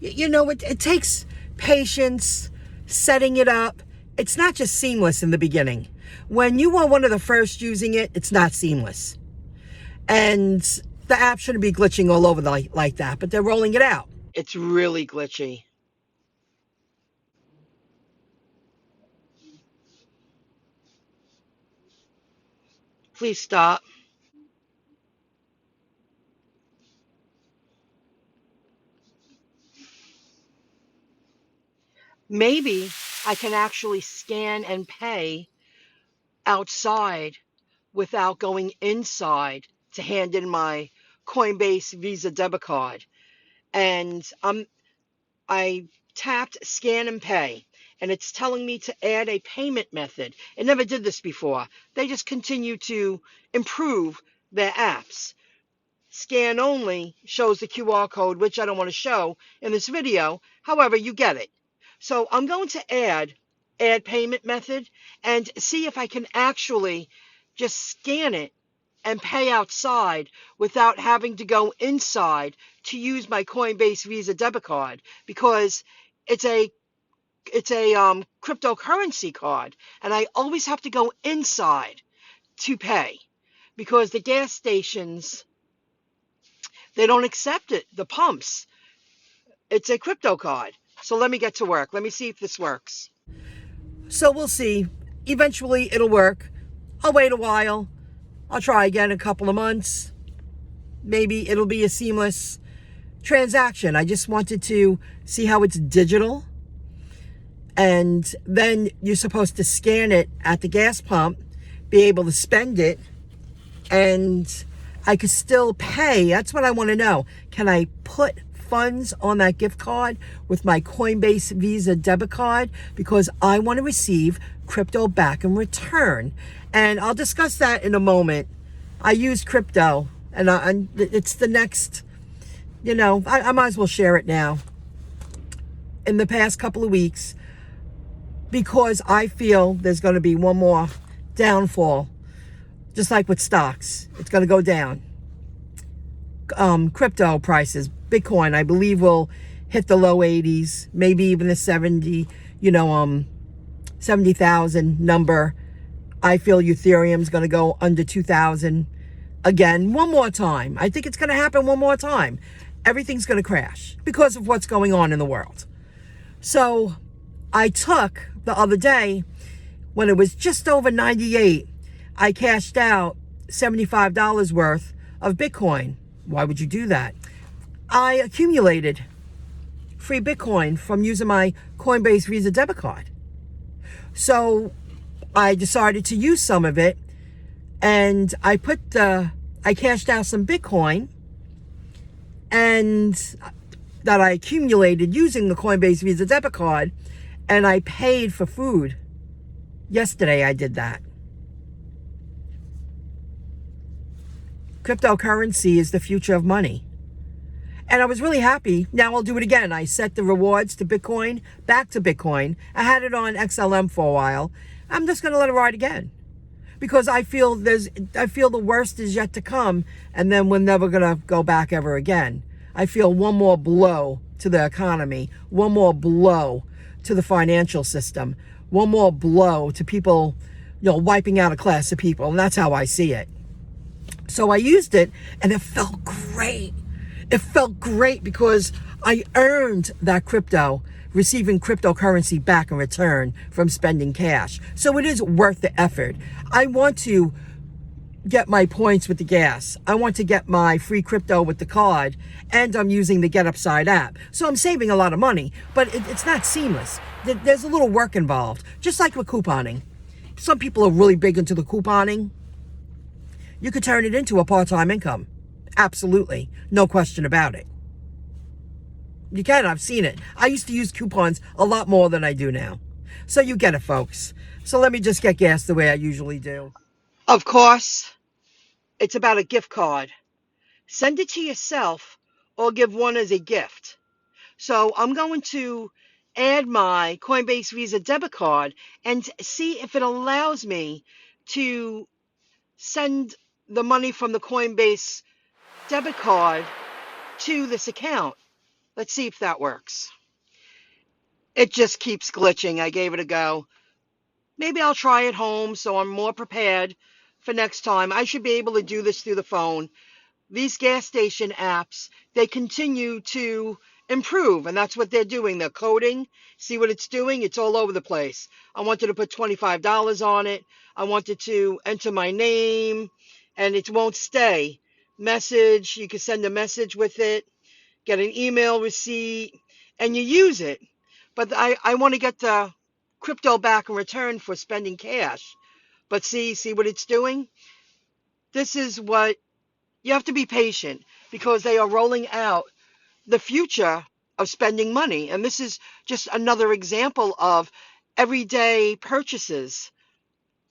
It takes patience setting it up. It's not just seamless in the beginning. When you are one of the first using it, it's not seamless. And the app shouldn't be glitching all over like that, but they're rolling it out. It's really glitchy. Please stop. Maybe I can actually scan and pay outside without going inside to hand in my Coinbase Visa debit card. And I tapped scan and pay, and it's telling me to add a payment method. It never did this before. They just continue to improve their apps. Scan only shows the QR code, which I don't want to show in this video. However, you get it. So I'm going to add payment method and see if I can actually just scan it and pay outside without having to go inside to use my Coinbase Visa debit card, because it's a cryptocurrency card, and I always have to go inside to pay because the gas stations, they don't accept it. The pumps, it's a crypto card. So let me get to work. Let me see if this works. So we'll see. Eventually it'll work. I'll wait a while. I'll try again in a couple of months. Maybe it'll be a seamless transaction. I just wanted to see how it's digital. And then you're supposed to scan it at the gas pump, be able to spend it, and I could still pay. That's what I want to know. Can I put funds on that gift card with my Coinbase Visa debit card? Because I want to receive crypto back in return. And I'll discuss that in a moment. I use crypto, and it's the next, I might as well share it now. In the past couple of weeks, because I feel there's going to be one more downfall, just like with stocks, it's going to go down. Crypto prices, Bitcoin, I believe will hit the low 80s, maybe even the 70,000 number. I feel Ethereum's going to go under 2,000 again, one more time. I think it's going to happen one more time. Everything's going to crash because of what's going on in the world. So I took the other day, when it was just over 98, I cashed out $75 worth of Bitcoin. Why would you do that? I accumulated free Bitcoin from using my Coinbase Visa debit card. So I decided to use some of it, and I cashed out some Bitcoin and that I accumulated using the Coinbase Visa debit card, and I paid for food. Yesterday I did that. Cryptocurrency is the future of money. And I was really happy. Now I'll do it again. I set the rewards to Bitcoin, back to Bitcoin. I had it on XLM for a while. I'm just going to let it ride again. Because I feel the worst is yet to come, and then we're never going to go back ever again. I feel one more blow to the economy, one more blow to the financial system, one more blow to people, wiping out a class of people. And that's how I see it. So I used it, and it felt great. It felt great because I earned that crypto, receiving cryptocurrency back in return from spending cash. So it is worth the effort. I want to get my points with the gas. I want to get my free crypto with the card, and I'm using the GetUpside app. So I'm saving a lot of money, but it's not seamless. There's a little work involved, just like with couponing. Some people are really big into the couponing. You could turn it into a part-time income. Absolutely. No question about it. You can. I've seen it. I used to use coupons a lot more than I do now. So you get it, folks. So let me just get gas the way I usually do. Of course, it's about a gift card. Send it to yourself or give one as a gift. So I'm going to add my Coinbase Visa debit card and see if it allows me to send the money from the Coinbase debit card to this account. Let's see if that works. It just keeps glitching. I gave it a go. Maybe I'll try it home so I'm more prepared for next time. I should be able to do this through the phone. These gas station apps, they continue to improve, and that's what they're doing. They're coding. See what it's doing? It's all over the place. I wanted to put $25 on it. I wanted to enter my name, and it won't stay. Message, you can send a message with it, get an email receipt, and you use it. But I want to get the crypto back in return for spending cash. But see what it's doing? This is what you have to be patient because they are rolling out the future of spending money. And this is just another example of everyday purchases.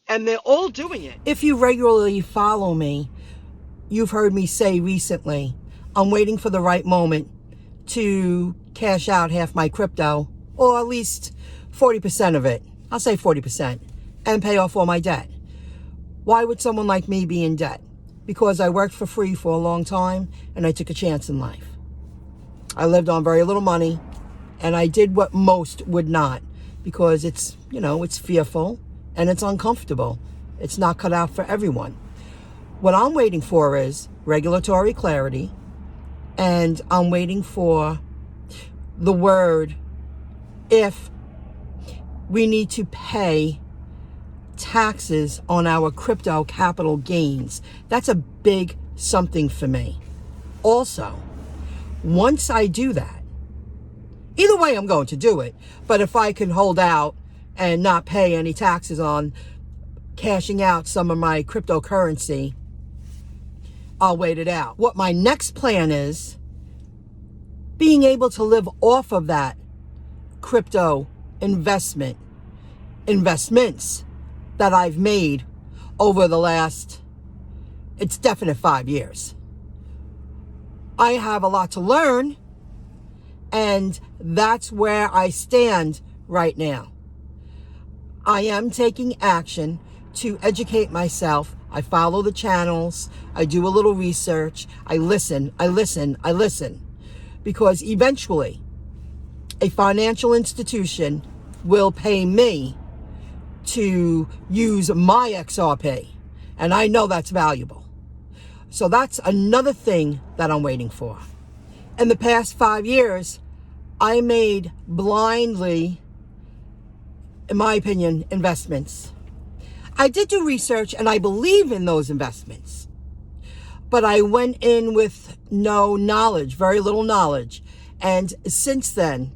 And they're all doing it. If you regularly follow me, you've heard me say recently, I'm waiting for the right moment to cash out half my crypto, or at least 40% of it. I'll say 40%, and pay off all my debt. Why would someone like me be in debt? Because I worked for free for a long time and I took a chance in life. I lived on very little money and I did what most would not because it's fearful and it's uncomfortable. It's not cut out for everyone. What I'm waiting for is regulatory clarity, and I'm waiting for the word if we need to pay taxes on our crypto capital gains. That's a big something for me. Also, once I do that, either way I'm going to do it, but if I can hold out and not pay any taxes on cashing out some of my cryptocurrency, I'll wait it out. What my next plan is, being able to live off of that crypto investments that I've made over the last, it's definite 5 years. I have a lot to learn, and that's where I stand right now. I am taking action to educate myself. I follow the channels. I do a little research. I listen. Because eventually, a financial institution will pay me to use my XRP. And I know that's valuable. So that's another thing that I'm waiting for. In the past 5 years, I made blindly, in my opinion, investments. I did do research and I believe in those investments. But I went in with no knowledge, very little knowledge. And since then,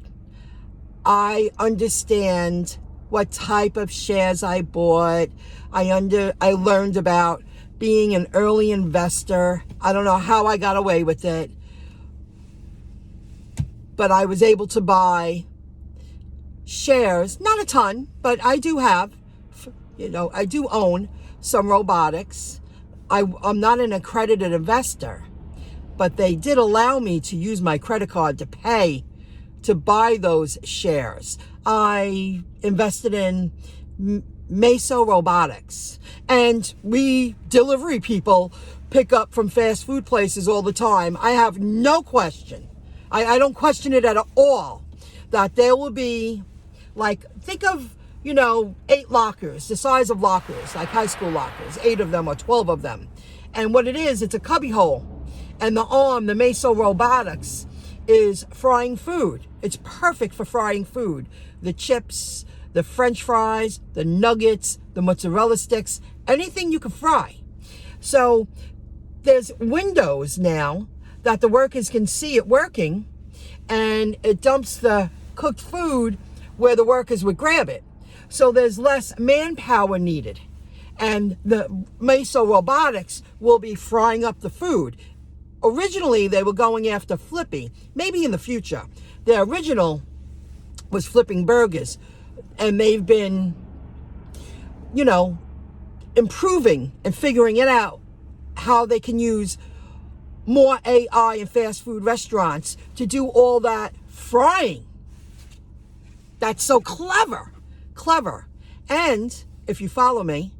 I understand what type of shares I bought. I learned about being an early investor. I don't know how I got away with it, but I was able to buy shares, not a ton, but I do have, I do own some robotics. I'm not an accredited investor, but they did allow me to use my credit card to pay to buy those shares. I invested in Meso Robotics, and we delivery people pick up from fast food places all the time. I have no question. I don't question it at all that there will be, like, think of, 8 lockers, the size of lockers, like high school lockers, 8 of them or 12 of them. And what it is, it's a cubby hole. And the arm, the Meso Robotics, is frying food. It's perfect for frying food. The chips, the French fries, the nuggets, the mozzarella sticks, anything you can fry. So there's windows now that the workers can see it working, and it dumps the cooked food where the workers would grab it. So there's less manpower needed. And the Meso Robotics will be frying up the food. Originally, they were going after Flippy. Maybe in the future. The original was flipping burgers. And they've been, improving and figuring it out, how they can use more AI in fast food restaurants to do all that frying. That's so clever. And if you follow me,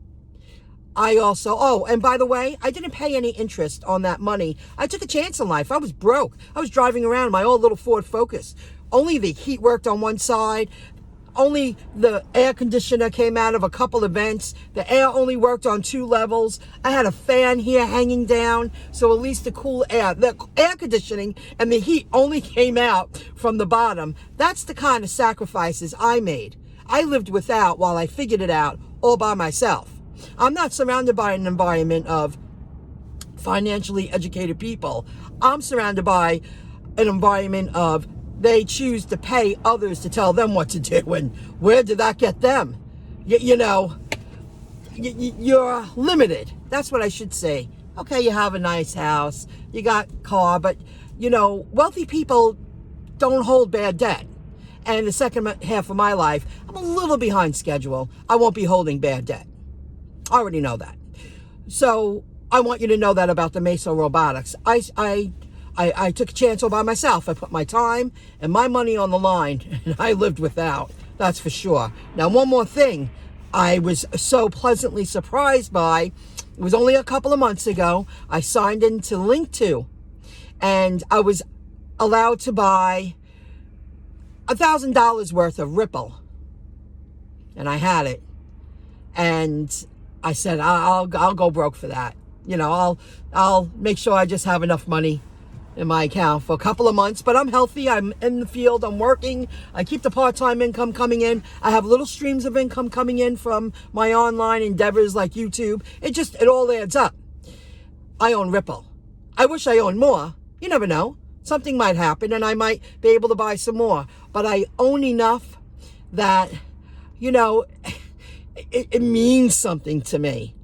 I also, oh, and by the way, I didn't pay any interest on that money. I took a chance in life. I was broke. I was driving around in my old little Ford Focus. Only the heat worked on one side. Only the air conditioner came out of a couple of vents. The air only worked on 2 levels. I had a fan here hanging down, so at least the cool air, the air conditioning and the heat only came out from the bottom. That's the kind of sacrifices I made. I lived without while I figured it out all by myself. I'm not surrounded by an environment of financially educated people. I'm surrounded by an environment of they choose to pay others to tell them what to do. And where did that get them? You're limited. That's what I should say. Okay, you have a nice house, you got a car, but wealthy people don't hold bad debt. And the second half of my life, I'm a little behind schedule. I won't be holding bad debt. I already know that. So I want you to know that about the Meso Robotics. I took a chance all by myself. I put my time and my money on the line, and I lived without. That's for sure. Now, one more thing I was so pleasantly surprised by. It was only a couple of months ago. I signed into Link2, and I was allowed to buy $1,000 worth of Ripple. And I had it. And I said, I'll go broke for that. I'll make sure I just have enough money in my account for a couple of months, but I'm healthy. I'm in the field. I'm working. I keep the part-time income coming in. I have little streams of income coming in from my online endeavors like YouTube. It all adds up. I own Ripple. I wish I owned more. You never know. Something might happen and I might be able to buy some more, but I own enough that, it means something to me.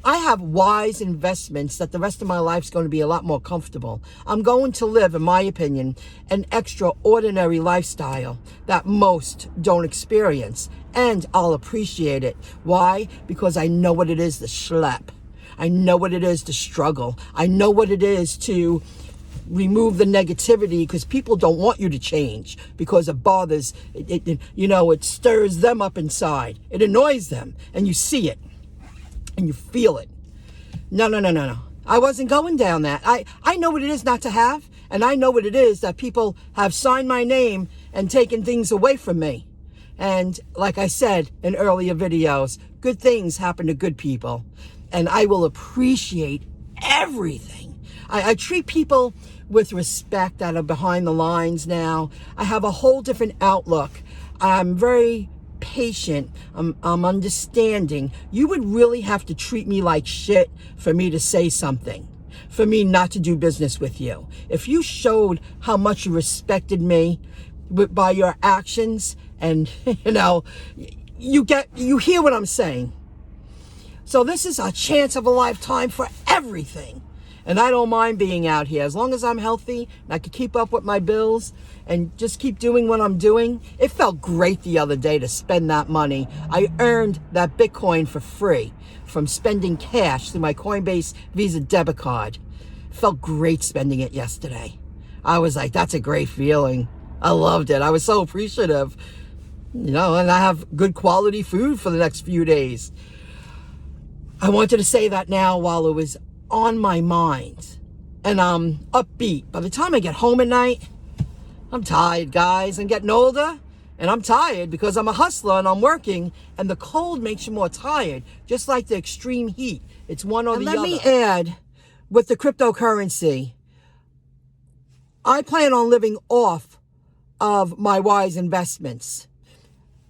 I have wise investments that the rest of my life's going to be a lot more comfortable. I'm going to live, in my opinion, an extraordinary lifestyle that most don't experience. And I'll appreciate it. Why? Because I know what it is to schlep. I know what it is to struggle. I know what it is to remove the negativity, because people don't want you to change because it bothers, it stirs them up inside. It annoys them, and you see it. And you feel it. No. I wasn't going down that. I know what it is not to have, and I know what it is that people have signed my name and taken things away from me. And like I said in earlier videos, good things happen to good people. And I will appreciate everything. I treat people with respect that are behind the lines now. I have a whole different outlook. I'm very patient. I'm understanding. You would really have to treat me like shit for me to say something, for me not to do business with you. If you showed how much you respected me by your actions, and you hear what I'm saying. So this is a chance of a lifetime for everything. And I don't mind being out here as long as I'm healthy and I can keep up with my bills and just keep doing what I'm doing. It felt great the other day to spend that money. I earned that Bitcoin for free from spending cash through my Coinbase Visa debit card. It felt great spending it yesterday. I was like, that's a great feeling. I loved it. I was so appreciative. And I have good quality food for the next few days. I wanted to say that now while it was on my mind, and I'm upbeat. By the time I get home at night, I'm tired, guys. I'm getting older, and I'm tired because I'm a hustler and I'm working, and the cold makes you more tired, just like the extreme heat. It's one or the other. Let me add, with the cryptocurrency, I plan on living off of my wise investments.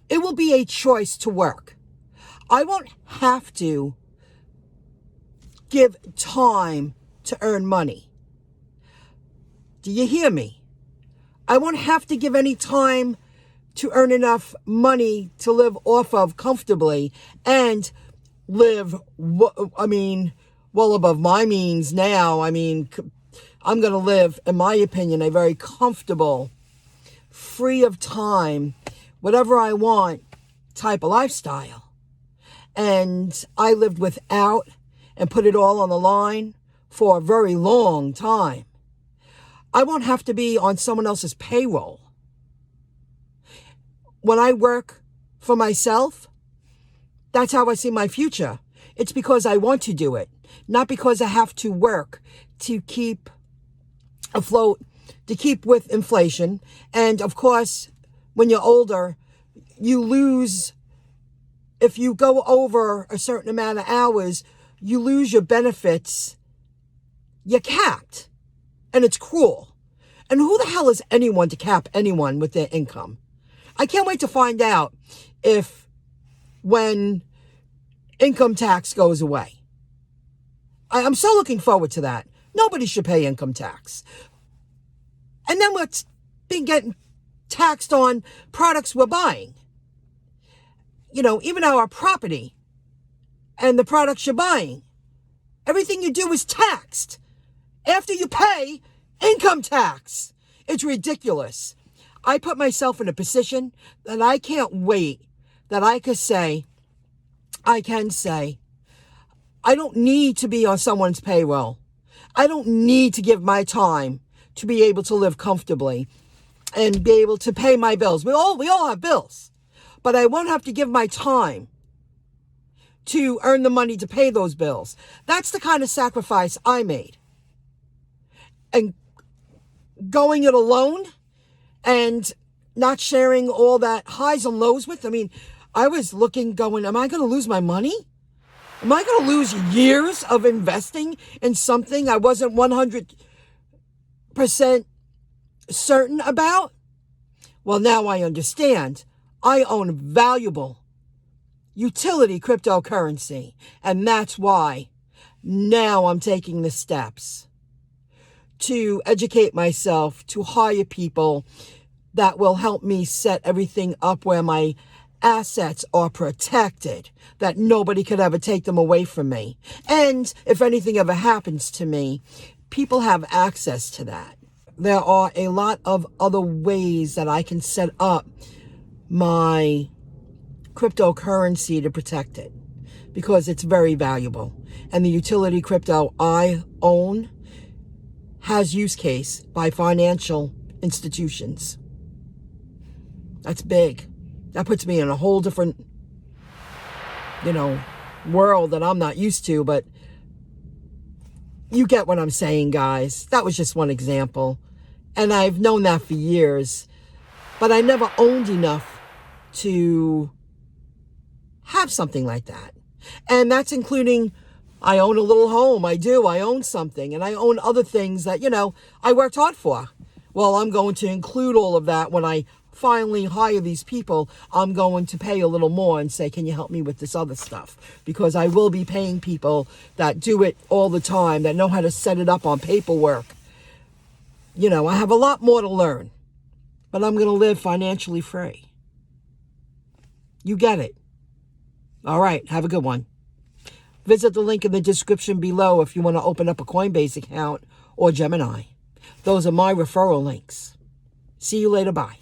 It will be a choice to work. I won't have to give time to earn money. Do you hear me? I won't have to give any time to earn enough money to live off of comfortably and live, well above my means now. I'm going to live, in my opinion, a very comfortable, free of time, whatever I want type of lifestyle. And I lived without and put it all on the line for a very long time. I won't have to be on someone else's payroll. When I work for myself, that's how I see my future. It's because I want to do it, not because I have to work to keep afloat, to keep with inflation. And of course, when you're older, you lose, if you go over a certain amount of hours, you lose your benefits. You're capped. And it's cruel. And who the hell is anyone to cap anyone with their income? I can't wait to find out if when income tax goes away. I'm so looking forward to that. Nobody should pay income tax. And then what's being getting taxed on products we're buying. You know, even our property and the products you're buying. Everything you do is taxed after you pay income tax. It's ridiculous. I put myself in a position that I can't wait, that I can say, I don't need to be on someone's payroll. I don't need to give my time to be able to live comfortably and be able to pay my bills. We all have bills, but I won't have to give my time to earn the money to pay those bills. That's the kind of sacrifice I made. And going it alone and not sharing all that highs and lows with, I mean, I was looking, going, am I going to lose my money? Am I going to lose years of investing in something I wasn't 100% certain about? Well, now I understand. I own valuable utility cryptocurrency, and that's why now I'm taking the steps to educate myself, to hire people that will help me set everything up where my assets are protected, that nobody could ever take them away from me. And if anything ever happens to me, people have access to that. There are a lot of other ways that I can set up my cryptocurrency to protect it because it's very valuable. And the utility crypto I own has use case by financial institutions. That's big. That puts me in a whole different, world that I'm not used to, but you get what I'm saying, guys. That was just one example. And I've known that for years, but I never owned enough to have something like that. And that's including, I own a little home. I own something, and I own other things that, I worked hard for. Well, I'm going to include all of that when I finally hire these people. I'm going to pay a little more and say, can you help me with this other stuff? Because I will be paying people that do it all the time, that know how to set it up on paperwork. I have a lot more to learn, but I'm going to live financially free. You get it. All right. Have a good one. Visit the link in the description below if you want to open up a Coinbase account or Gemini. Those are my referral links. See you later. Bye.